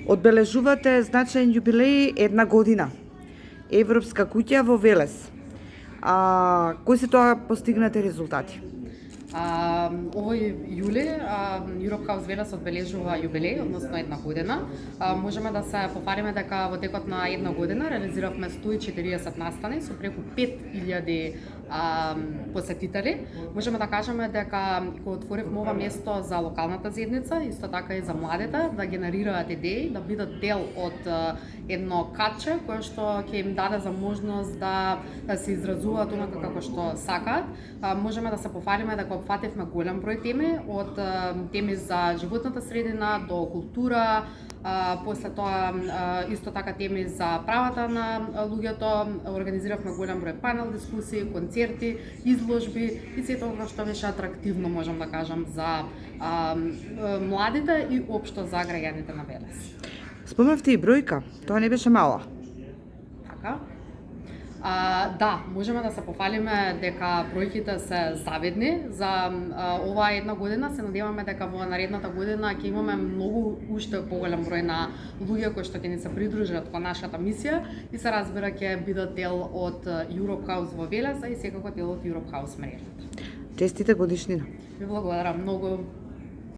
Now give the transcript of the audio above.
Одбележувате значаен јубилеј една година. Европска куќа во Велес. Кои се тоа постигнати резултати? Овој јули Europe House Велес одбележува јубилеј, односно една година. Можеме да се пофалиме дека во текот на една година реализиравме 140 настани со преку 5000 посетители. Можеме да кажеме дека го отворивме ова место за локалната заедница, исто така и за младите, да генерираат идеи, да бидат дел од едно катче кое што ќе им даде за можност да се изразуваат онака како што сакаат. Можеме да се пофалиме дека опфативме голем број теми, од теми за животната средина до култура, после тоа исто така теми за правата на луѓето, организиравме голем број панел дискусии, концерти, изложби и сето ова што беше атрактивно, можам да кажам, за младите и општо за граѓаните на Велес. Спомнавте и бројка, тоа не беше мала. Така. Да, можеме да се пофалиме дека бројките се завидни за оваа една година. Се надеваме дека во наредната година ќе имаме многу уште поголем број на луѓе кои што ќе ни се придружат кон нашата мисија и се разбира ќе бидат дел од Europe House во Велес, и секако дел од Europe House мрежата. Честита годишнина. Ви благодарам многу.